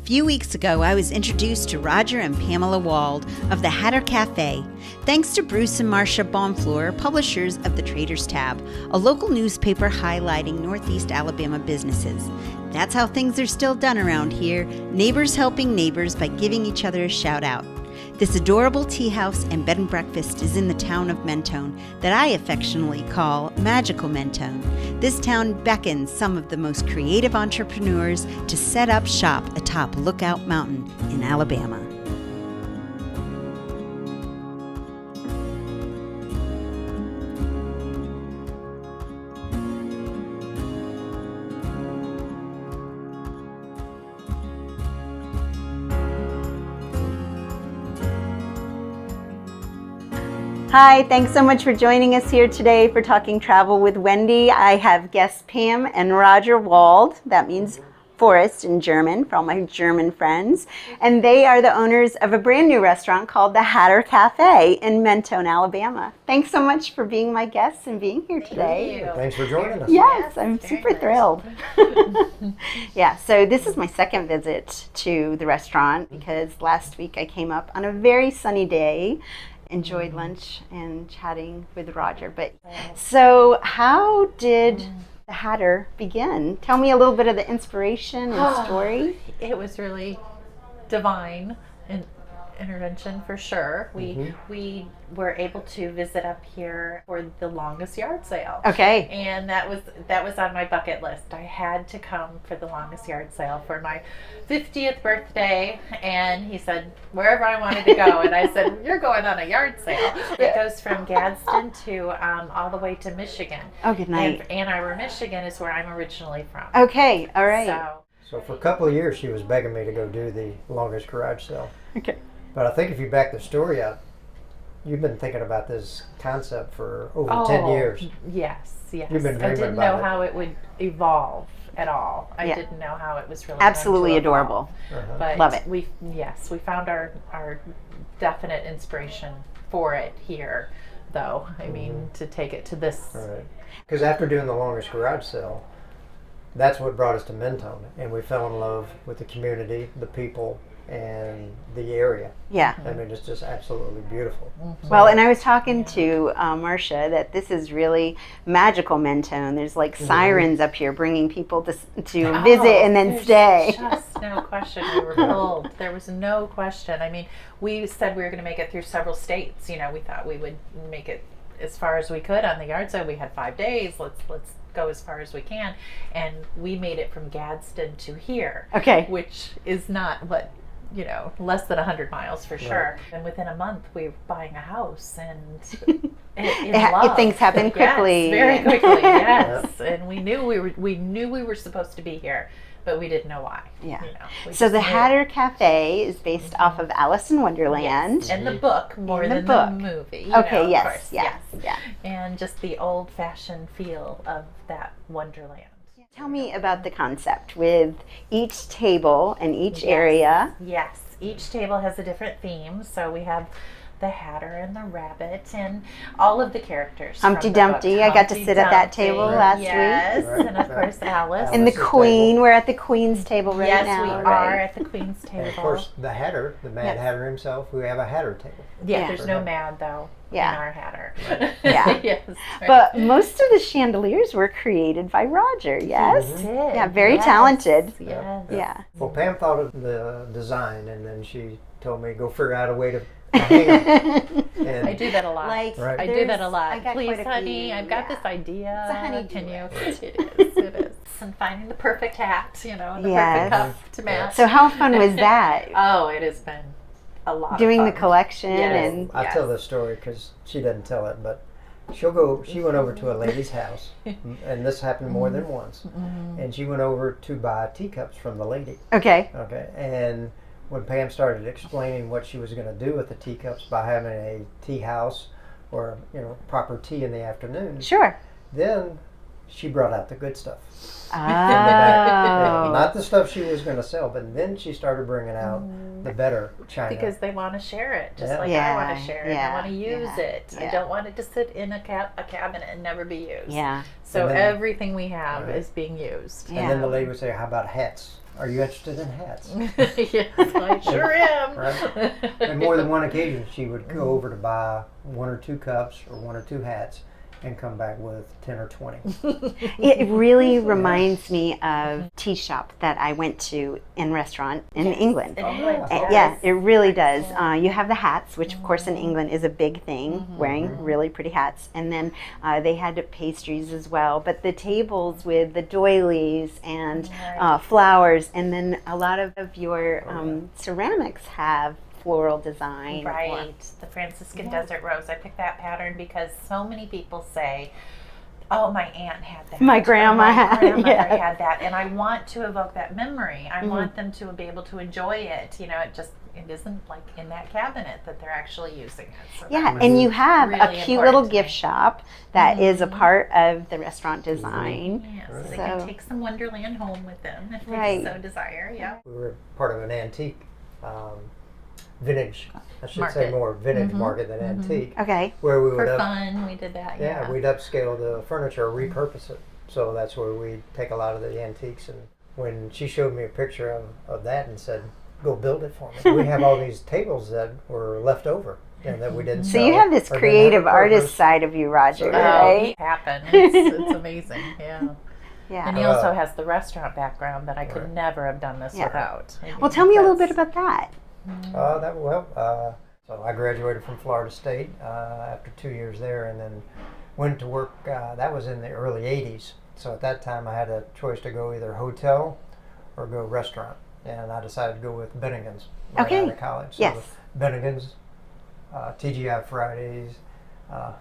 few weeks ago, I was introduced to Roger and Pamela Wald of the Hatter Cafe, thanks to Bruce and Marcia Bonfleur, publishers of the Trader's Tab, a local newspaper highlighting Northeast Alabama businesses. That's how things are still done around here, neighbors helping neighbors by giving each other a shout out. This adorable tea house and bed and breakfast is in the town of Mentone that I affectionately call Magical Mentone. This town beckons some of the most creative entrepreneurs to set up shop atop Lookout Mountain in Alabama. Hi, thanks so much for joining us here today for Talking Travel with Wendy. I have guests Pam and Roger Wald. That means forest in German for all my German friends. And they are the owners of a brand new restaurant called the Hatter Cafe in Mentone, Alabama. Thanks so much for being my guests and being here today. Thanks for joining us. Yes, I'm super thrilled. Yeah, so this is my second visit to the restaurant because last week I came up on a very sunny day. Enjoyed lunch and chatting with Roger. But so how did the Hatter begin? Tell me a little bit of the inspiration and story. It was really divine intervention for sure. We were able to visit up here for the longest yard sale. Okay. And that was on my bucket list. I had to come for the longest yard sale for my 50th birthday, and he said wherever I wanted to go, and I said you're going on a yard sale. It goes from Gadsden to all the way to Michigan. Oh, good night. And Ann Arbor, Michigan is where I'm originally from. Okay, all right. So for a couple of years she was begging me to go do the longest garage sale. Okay. But I think if you back the story up, you've been thinking about this concept for over 10 years. Yes. You've been dreaming I didn't about know it. how it would evolve at all. I Yeah. didn't know how it was really Absolutely going to evolve. adorable. But Love it. We found our definite inspiration for it here, though. I mean, to take it to this. All right. Because after doing the longest garage sale, that's what brought us to Mentone, and we fell in love with the community, the people, and the area. Yeah. I mean, it's just absolutely beautiful. Well, and I was talking to Marcia that this is really magical Mentone. There's like sirens up here bringing people to visit and then there's stay. Just no question. We were told. There was no question. I mean, we said we were going to make it through several states. You know, we thought we would make it as far as we could on the yard sale. We had 5 days. Let's go as far as we can. And we made it from Gadsden to here. Okay. Which is not what, less than 100 miles for sure. Right. And within a month, we were buying a house and in love. Things happen quickly. Yes, very quickly. Yes, and we knew we were supposed to be here, but we didn't know why. Yeah. So the Hatter Cafe is based off of Alice in Wonderland. Yes. And the book more than the movie. Okay. Of Yes. course. Yeah. And just the old-fashioned feel of that Wonderland. Tell me about the concept with each table and each area. Yes, each table has a different theme. So we have the Hatter and the Rabbit and all of the characters. Humpty Dumpty. I got to sit at that table last week. Yes, and of course Alice. And the Queen. We're at the Queen's table right now. Yes, we are at the Queen's table. And of course, the Hatter, the Mad Hatter himself, we have a Hatter table. Yeah, there's no Mad though. In our Hatter. Yeah. Yes. Right. But most of the chandeliers were created by Roger, yes? He did. Yeah, very talented. Yes. Yeah. Well, Pam thought of the design, and then she told me go figure out a way to hang them. And I do that a lot. Like, Right. I do that a lot. I got Please, quite a honey, few, I've got this idea. It's a honey-do Can you? list. It is. It is. And finding the perfect hat, and the Yes. perfect cup to match. So how fun was that? Oh, it has been a lot Doing of the fun. collection Yes. and I tell this story because she doesn't tell it, but she went over to a lady's house, and this happened more than once, and she went over to buy teacups from the lady. Okay. And when Pam started explaining what she was going to do with the teacups by having a tea house or proper tea in the afternoon, Sure. then she brought out the good stuff. Oh. Yeah, not the stuff she was going to sell, but then she started bringing out the better china. Because they want to share it, just Yeah. like Yeah, I want to share it. yeah, I want to use yeah, it. I yeah. don't want it to sit in a cabinet and never be used. Yeah. So And then- everything we have Right. is being used. Yeah. And then the lady would say, how about hats? Are you interested in hats? Yes, I sure am. Right. And more than one occasion, she would go over to buy 1 or 2 cups or 1 or 2 hats and come back with 10 or 20. It really reminds me of tea shop that I went to in restaurant in England. It Oh, is. yeah. Yeah, it really does. You have the hats, which of course in England is a big thing, wearing really pretty hats. And then they had pastries as well. But the tables with the doilies and flowers, and then a lot of your ceramics have floral design. Right. The Franciscan Desert Rose. I picked that pattern because so many people say, oh, my aunt had that. My Or grandma my had, grandmother yeah. had that. And I want to evoke that memory. I want them to be able to enjoy it. You know, it isn't like in that cabinet that they're actually using it. So Yeah, that and was you have really a cute important little to gift me. shop that is a part of the restaurant design. Yeah, so they So- can take some Wonderland home with them if Right. they so desire. Yeah. We were part of an antique, vintage, I should say Market. more vintage market than antique, Okay. where we For would fun, we did that. yeah, we'd upscale the furniture, repurpose it. So that's where we take a lot of the antiques. And when she showed me a picture of that and said, go build it for me. We have all these tables that were left over and that we didn't So sell. you have this or didn't creative have a artist purpose. side of you, Roger, So, right? It happened. It's amazing. Yeah. Yeah. And he also has the restaurant background that I could Right. never have done this Yeah. without. I Well, mean, tell me a little bit that's- about that. So I graduated from Florida State after 2 years there, and then went to work. That was in the early '80s. So at that time, I had a choice to go either hotel or go restaurant, and I decided to go with Bennigan's right Okay. out of college. So Yes. Bennigan's, TGI Fridays,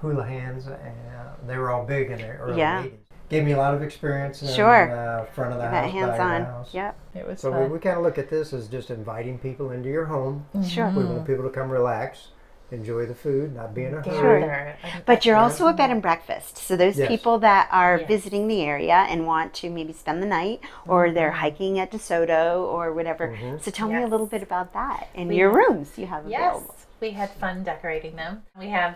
Hula Hands, and they were all big in the early Yeah. '80s. Gave me a lot of experience in Sure. front of the That house, back of the hands-on. house. Yep. It was So fun. we kind of look at this as just inviting people into your home. Sure. We want people to come relax, enjoy the food, not be in a Gather. hurry. And- But you're also a bed and breakfast. So those Yes. people that are Yes. visiting the area and want to maybe spend the night, or they're hiking at DeSoto or whatever. So tell me a Yes. little bit about that and We- your rooms you have available. Yes, we had fun decorating them. We have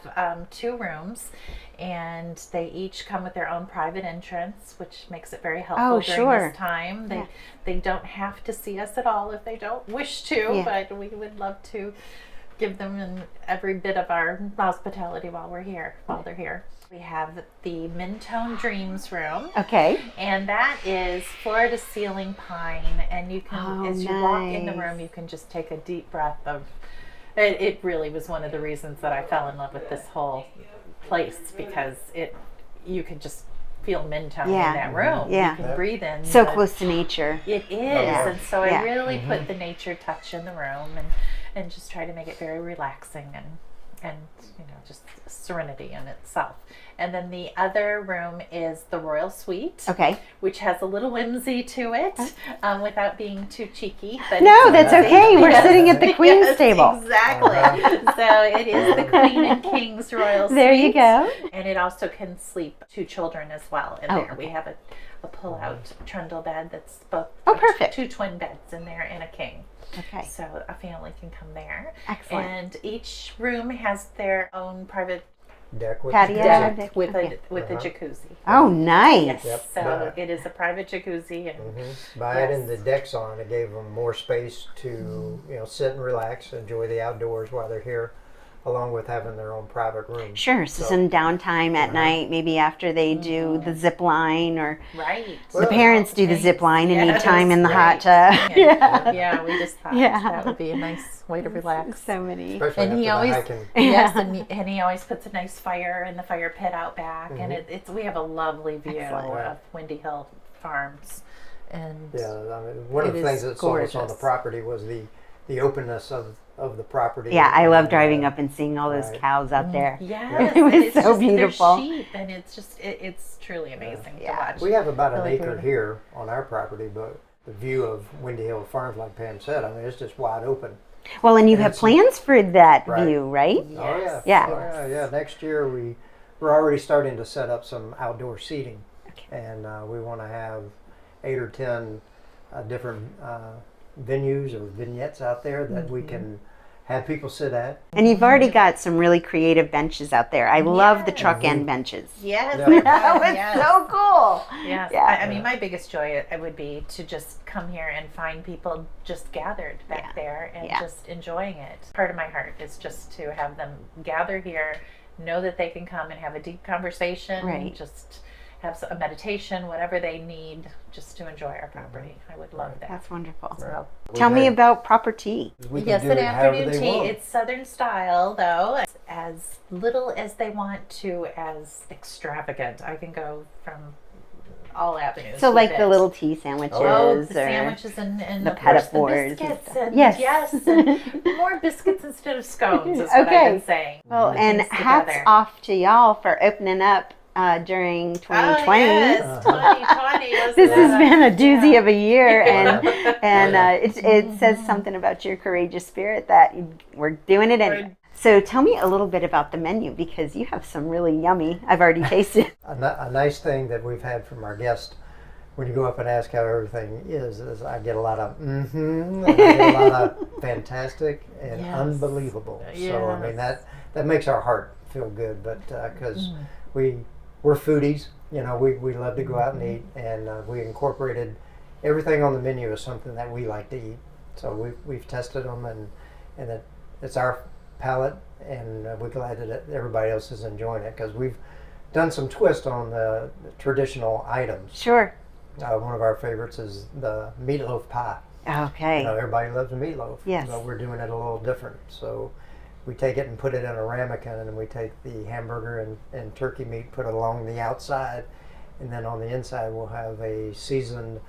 2 rooms, and they each come with their own private entrance, which makes it very helpful Oh, during sure. this time. Yeah. They don't have to see us at all if they don't wish to, Yeah. but we would love to give them every bit of our hospitality while they're here. We have the Mentone Dreams room. Okay. And that is floor to ceiling pine, and you can, Oh, as you walk in the nice. room, you can just take a deep breath of. It really was one of the reasons that I fell in love with this whole place, because you could just feel Mentone Yeah. in that room. Yeah. You can breathe in. So the- close to nature. It is, Yeah. and so Yeah. I really put the nature touch in the room, and just try to make it very relaxing and just serenity in itself. And then the other room is the Royal Suite, Okay. which has a little whimsy to it, without being too cheeky. But No, it's that's whimsy. okay. We're Yes. sitting at the Queen's Yes, table. Exactly. So it is the Queen and King's Royal Suite. There you go. And it also can sleep 2 children as well in Oh, there. We have a pull-out trundle bed that's both Oh, perfect. 2 twin beds in there and a king. Okay. So a family can come there. Excellent. And each room has their own private Deck with Patio. jacuzzi. deck. with Okay. a jacuzzi. Oh, nice. Yes. So Yep. it is a private jacuzzi, and By adding the decks on, it gave them more space to sit and relax, enjoy the outdoors while they're here, along with having their own private room. Sure. So some downtime at night, maybe after they do the zip line, or right. the parents do the zip line and need Yes, time in the hot right. tub. Yeah, we just thought Yeah. that would be a nice way to relax. So many. Especially And he after the always, hiking. yes, and he always puts a nice fire in the fire pit out back, and it's we have a lovely view Excellent. of Windy Hill Farms, and Yeah, I mean, one of It the things is that sold us on the gorgeous. property was the openness of the property. Yeah, I love And, driving up and seeing all those right. cows out there. yes, It was and it's so just, beautiful. They're sheep, and it's just it's truly amazing to Yeah. watch. We have about an Really acre good. here on our property, but the view of Windy Hill Farms, like Pam said, I mean, it's just wide open. Well, and you have it's- plans for that Right. view, right? Oh yeah, Yeah. Oh, yeah. Next year we're already starting to set up some outdoor seating. Okay. and we want to have 8 or 10 different venues or vignettes out there that we can have people sit at. And you've already got some really creative benches out there. I love the truck end benches. Yes. That was yes. so cool. Yes. Yeah. I mean, my biggest joy it would be to just come here and find people just gathered back there and just enjoying it. Part of my heart is just to have them gather here, know that they can come and have a deep conversation, Right. just have a meditation, whatever they need, just to enjoy our property. I would love that. That's wonderful. So, Tell me about proper tea. We can yes, do an it however afternoon they tea. want. It's Southern style, though. It's as little as they want to as extravagant. I can go from all avenues. So with like it. the little tea sandwiches Oh, the or sandwiches and the of course the petit-fours and biscuits stuff. and Yes. and more biscuits instead of scones is what Okay. I've been saying. well, Put and things hats together. off to y'all for opening up during 2020. Oh, yes, 2020 was This has that. been a doozy of a year, and Yeah. it says something about your courageous spirit that we're doing it anyway. So tell me a little bit about the menu, because you have some really yummy. I've already tasted. A nice thing that we've had from our guests when you go up and ask how everything is I get a lot of and I get a lot of fantastic and Yes. unbelievable. So I mean Yes. that makes our heart feel good, but because we're foodies, you know, we love to go out and eat, and we incorporated everything on the menu as something that we like to eat. So we've tested them, and it's our palate, and we're glad that everybody else is enjoying it, because we've done some twist on the traditional items. Sure. One of our favorites is the meatloaf pie. Okay. You know, everybody loves a meatloaf, Yes. but we're doing it a little different. So we take it and put it in a ramekin, and we take the hamburger and turkey meat, put it along the outside, and then on the inside we'll have a seasoned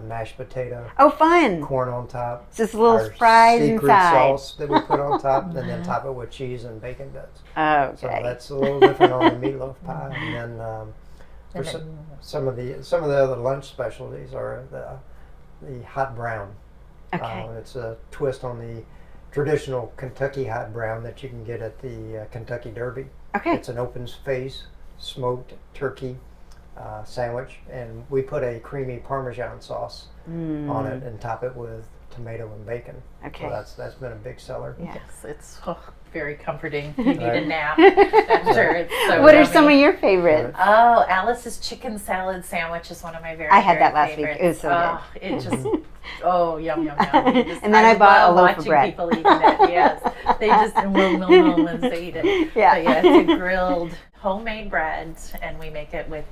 mashed potato, Oh, fun. corn on top, Just little our fries secret inside. sauce that we put on top, and then top it with cheese and bacon bits. So Okay. that's a little different on the meatloaf pie. And then for And then- some of the other lunch specialties are the hot brown. Okay. It's a twist on the traditional Kentucky hot brown that you can get at the Kentucky Derby. Okay. It's an open face smoked turkey sandwich, and we put a creamy Parmesan sauce on it and top it with tomato and bacon. Okay. So that's been a big seller. Yeah. Yes, it's very comforting. You need a Right. nap. I'm sure it's so What are yummy. some of your favorites? Oh, Alice's chicken salad sandwich is one of my very I had that very last week. favorites. It was so oh, it just yum yum yum. You just- And then I bought a love loaf of watching bread. people eating it. Yes, they just once they eat it. Yeah. But yeah, it's a grilled homemade bread, and we make it with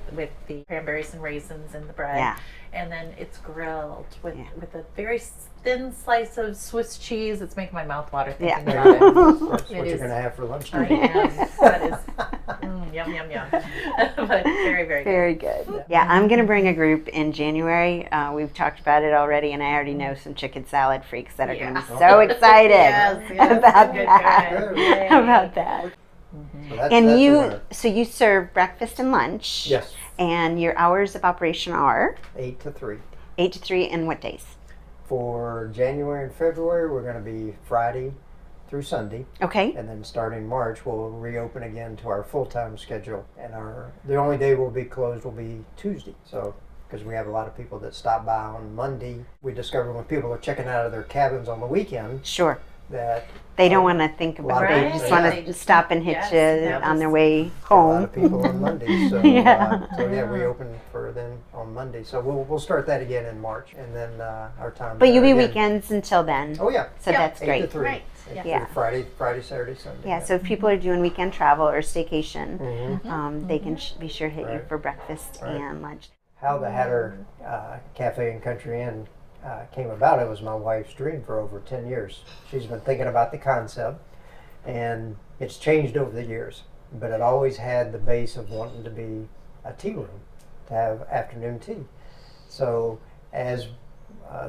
the cranberries and raisins in the bread. Yeah. And then it's grilled with Yeah. with a very thin slice of Swiss cheese. It's making my mouth water Yeah. thinking about it. That's It what you're is. going to have for lunch I today. am. That is yum yum yum. But very very good. Very good. Yeah, I'm going to bring a group in January. We've talked about it already, and I already know some chicken salad freaks that are going to be so excited Yes, about good, that. good. Yay. About that. So that's And a you, winner. so you serve breakfast and lunch. Yes, And your hours of operation are 8 to 3. 8 to 3, and what days? For January and February, we're going to be Friday through Sunday, Okay. and then starting March, we'll reopen again to our full-time schedule. And the only day we'll be closed will be Tuesday. So, because we have a lot of people that stop by on Monday, we discover when people are checking out of their cabins on the weekend Sure. that They don't want to think about it. They Right. just want They to just- stop and hit yes, you that on was- their way a lot home. of people on Monday. So, Yeah. we open for them on Monday. So we'll start that again in March, and then our time. But you'll be again. weekends until then. Oh yeah. So Yeah. that's 8 to great. 3. Right. 8 to Yeah. 3. Friday, Saturday, Sunday. Yeah, so if people are doing weekend travel or staycation, Mhm. they can be sure to hit you Right. for breakfast Right. and lunch. How the Hatter Cafe and Country Inn came about, it was my wife's dream for over 10 years. She's been thinking about the concept, and it's changed over the years, but it always had the base of wanting to be a tea room, to have afternoon tea. So as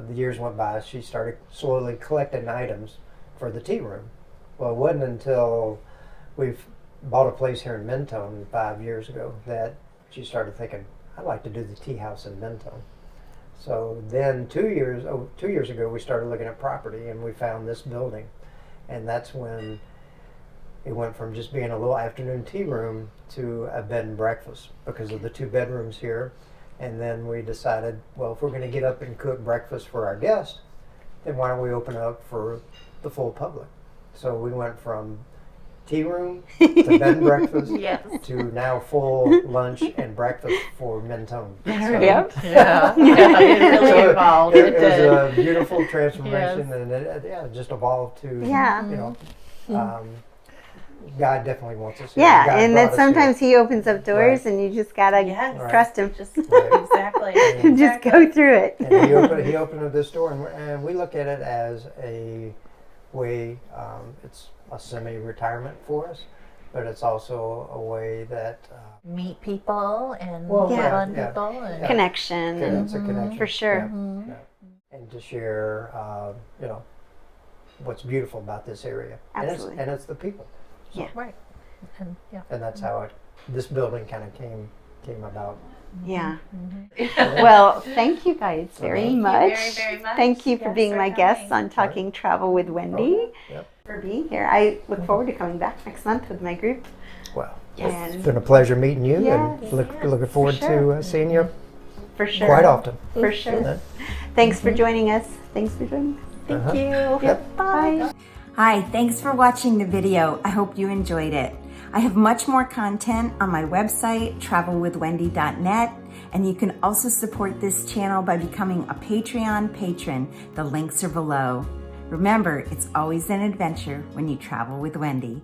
the years went by, she started slowly collecting items for the tea room. Well, it wasn't until we've bought a place here in Mentone 5 years ago that she started thinking, I'd like to do the tea house in Mentone. So then 2 years ago, we started looking at property, and we found this building. And that's when it went from just being a little afternoon tea room to a bed and breakfast because of the 2 bedrooms here. And then we decided, well, if we're going to get up and cook breakfast for our guests, then why don't we open it up for the full public? So we went from tea room to bed and breakfast Yes. to now full lunch and breakfast for Mentone. So, Yep. Yeah. Yeah, it really so evolved. It was did. a beautiful transformation, Yes. and it just evolved to, Yeah. you know, God definitely wants us here. Yeah, God and brought that us sometimes he opens up doors, Right. and you just gotta Yes. trust him. Just Right. exactly. and just go through it. here. And he opened up this door, and we look at it as a way, it's a semi-retirement for us, but it's also a way that Meet people and Well, love yeah, on yeah. people. And Connection, it's a connection. for sure. Yeah. And to share, you know, what's beautiful about this area. Absolutely. And it's the people. Yeah. Right. And yeah. And that's how this building kind of came about. Yeah. Mm-hmm. Well, thank you guys very Thank you much. very, very much. Thank you for Yes, being for my guests coming. on Talking Travel with Wendy. Yep. For being here. I look forward to coming back next month with my group. Well, Yes. it's been a pleasure meeting you, Yes. and looking forward sure. to seeing you For sure. quite often. For sure. Yeah. Thanks for joining us. Thanks for joining us. Thank Uh-huh. you. Yep. Bye. Hi, thanks for watching the video. I hope you enjoyed it. I have much more content on my website, travelwithwendy.net, and you can also support this channel by becoming a Patreon patron. The links are below. Remember, it's always an adventure when you travel with Wendy.